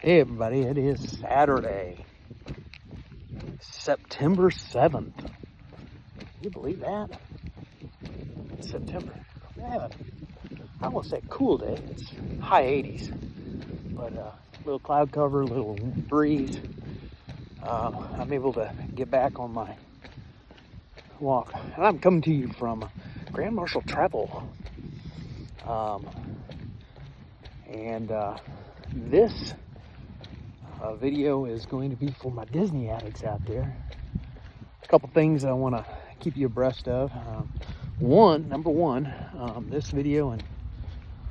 Hey everybody, it is Saturday, September 7th. Can you believe that? It's September. Man, I won't say cool day, it's high 80s. But little cloud cover, little breeze. I'm able to get back on my walk. And I'm coming to you from Grand Marshal Travel. This video is going to be for my Disney addicts out there. A couple things I want to keep you abreast of. Number one, this video and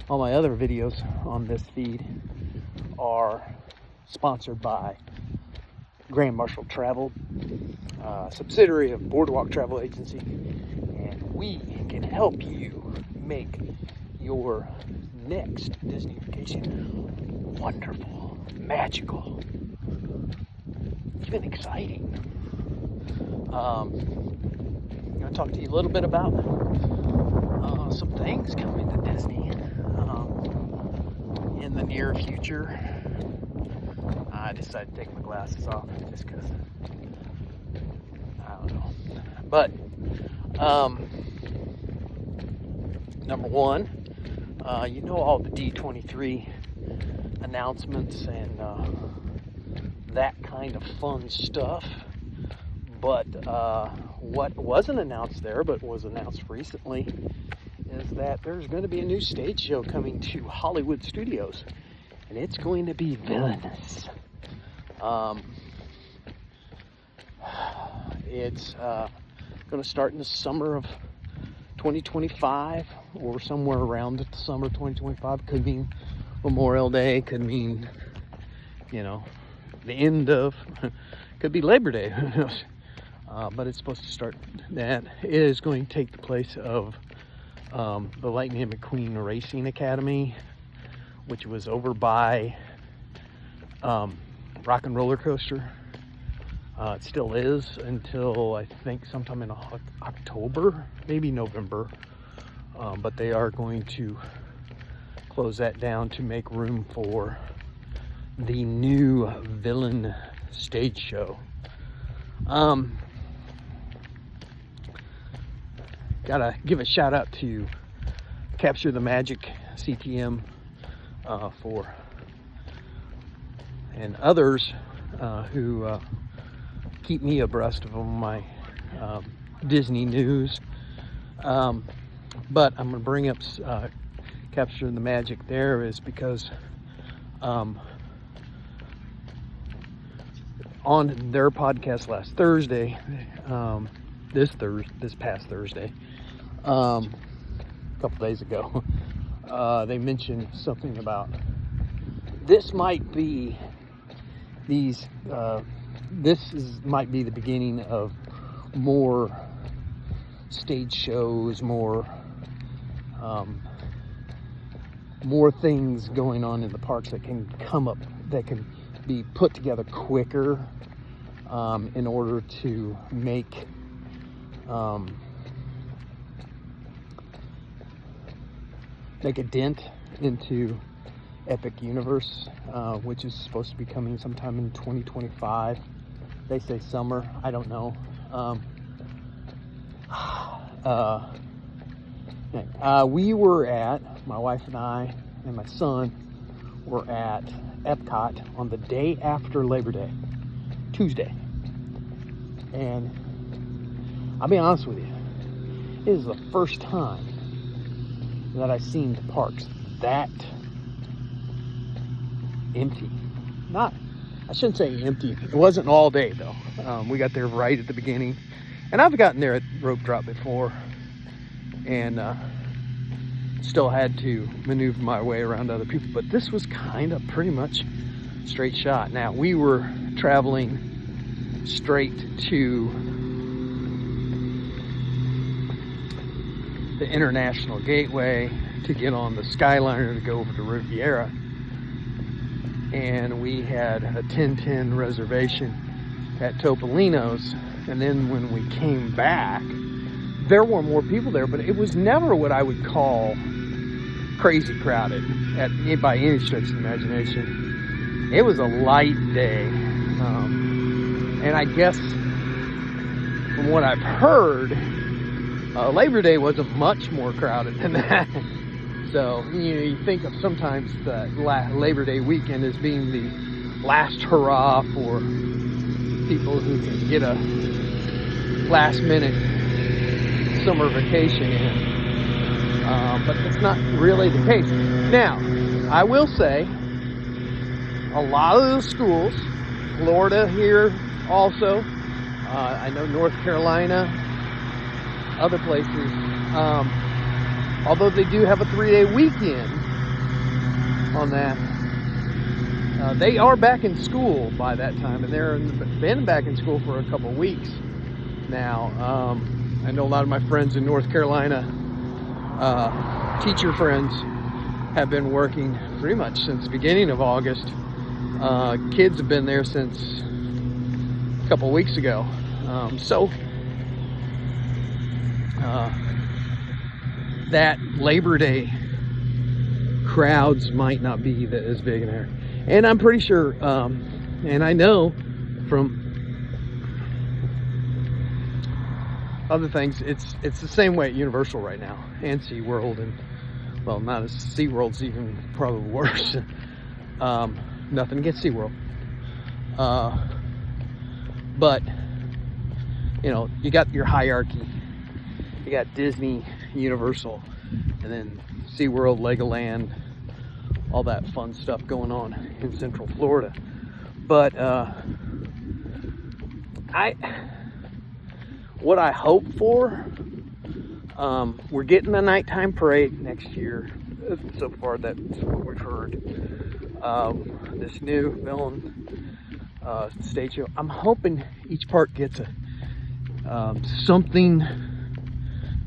all my other videos on this feed are sponsored by Grand Marshal Travel, subsidiary of Boardwalk Travel Agency, and we can help you make your next Disney vacation wonderful, magical, even exciting. I'm going to talk to you a little bit about some things coming to Disney in the near future. I decided to take my glasses off just because, I don't know. But, number one, you know all the D23 announcements and that kind of fun stuff. But what wasn't announced there, but was announced recently, is that there's going to be a new stage show coming to Hollywood Studios, and it's going to be villainous. It's going to start in the summer of 2025 or somewhere around the summer of 2025. Could mean Memorial Day, could mean, the end of, could be Labor Day, who knows. But it's supposed to start that. It is going to take the place of the Lightning McQueen Racing Academy, which was over by Rock and Roller Coaster. It still is until I think sometime in October, maybe November. But they are going to close that down to make room for the new villain stage show. Gotta give a shout out to Capture the Magic CTM and others who keep me abreast of all my Disney news. But I'm going to bring up Capture the Magic there is because on their podcast last Thursday, this past Thursday, a couple days ago, they mentioned something about this might be might be the beginning of more stage shows, more things going on in the parks that can come up, that can be put together quicker in order to make a dent into Epic Universe, which is supposed to be coming sometime in 2025. They say summer, I don't know. We were at, my wife and I and my son were at Epcot on the day after Labor Day, Tuesday. And I'll be honest with you, it is the first time that I've seen the parks that empty. I shouldn't say empty. It wasn't all day though. We got there right at the beginning, and I've gotten there at rope drop before, and still had to maneuver my way around other people. But this was kind of pretty much straight shot. Now we were traveling straight to the International Gateway to get on the Skyliner to go over to Riviera, and we had a 10:10 reservation at Topolino's. And then when we came back, there were more people there, but it was never what I would call crazy crowded by any stretch of the imagination. it was a light day. And I guess from what I've heard, Labor Day wasn't much more crowded than that. So, you think of sometimes the Labor Day weekend as being the last hurrah for people who can get a last minute summer vacation in. But that's not really the case. Now, I will say, a lot of the schools, Florida here also, I know North Carolina, other places, although they do have a 3-day weekend on that, they are back in school by that time, and they've been back in school for a couple weeks now. I know a lot of my friends in North Carolina, teacher friends, have been working pretty much since the beginning of August. Kids have been there since a couple weeks ago. That Labor Day crowds might not be as big in there. And I'm pretty sure, and I know from other things, it's the same way at Universal right now, and SeaWorld, and, well, not as SeaWorld's even probably worse. Nothing against SeaWorld. But, you got your hierarchy. You got Disney, Universal, and then SeaWorld, Legoland, all that fun stuff going on in Central Florida. But what I hope for, we're getting a nighttime parade next year. So far, that's what we've heard. This new villain stage show. I'm hoping each park gets something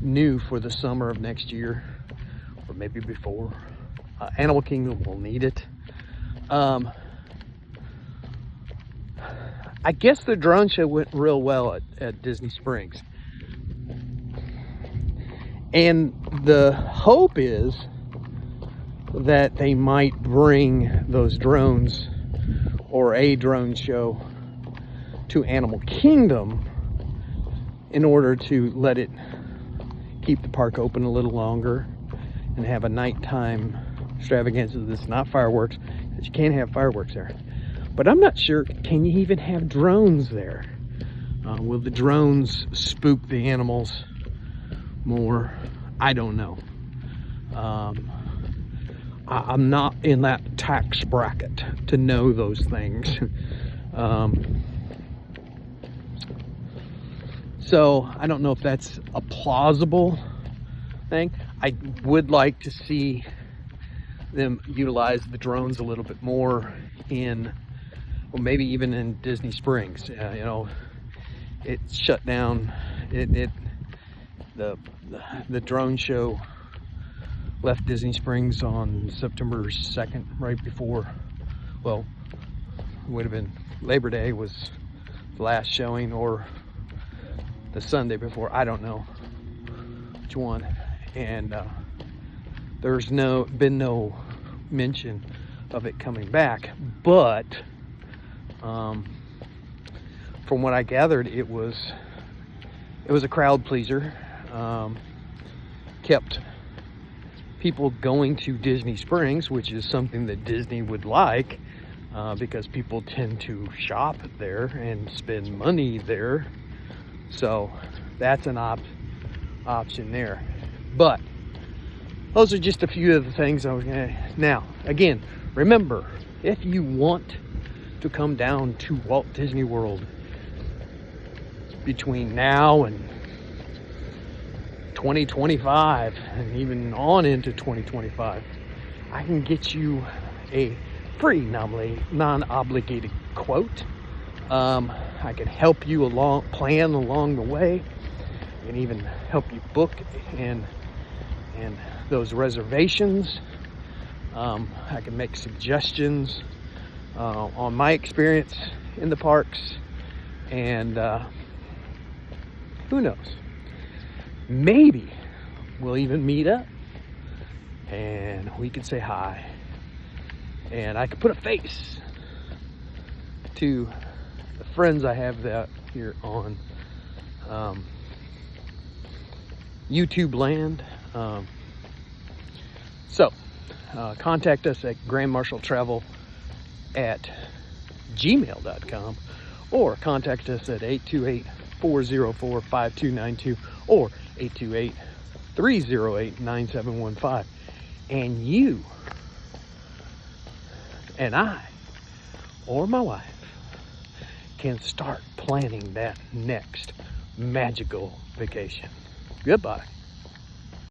new for the summer of next year, or maybe before. Animal Kingdom will need it. I guess the drone show went real well at Disney Springs. And the hope is that they might bring those drones, or a drone show, to Animal Kingdom in order to let it keep the park open a little longer and have a nighttime extravaganza that's not fireworks, because you can't have fireworks there. But I'm not sure, can you even have drones there? Will the drones spook the animals more? I don't know. I'm not in that tax bracket to know those things. So I don't know if that's a plausible thing. I would like to see them utilize the drones a little bit more in, well, maybe even in Disney Springs. It's shut down. The drone show left Disney Springs on September 2nd, right before, well, it would have been Labor Day was the last showing, or the Sunday before, I don't know which one. And there's been no mention of it coming back, but from what I gathered, it was a crowd pleaser. Kept people going to Disney Springs, which is something that Disney would like, because people tend to shop there and spend money there. So that's an option there. But those are just a few of the things I was gonna. Now, again, remember, if you want to come down to Walt Disney World between now and 2025, and even on into 2025, I can get you a free non-obligated quote. I can help you plan along the way, and even help you book and those reservations. I can make suggestions on my experience in the parks, and who knows, maybe we'll even meet up and we can say hi, and I can put a face to the friends I have that here on YouTube land. Contact us at grandmarshalltravel@gmail.com, or contact us at 828-404-5292 or 828-308-9715. And you and I, or my wife, can start planning that next magical vacation. Goodbye.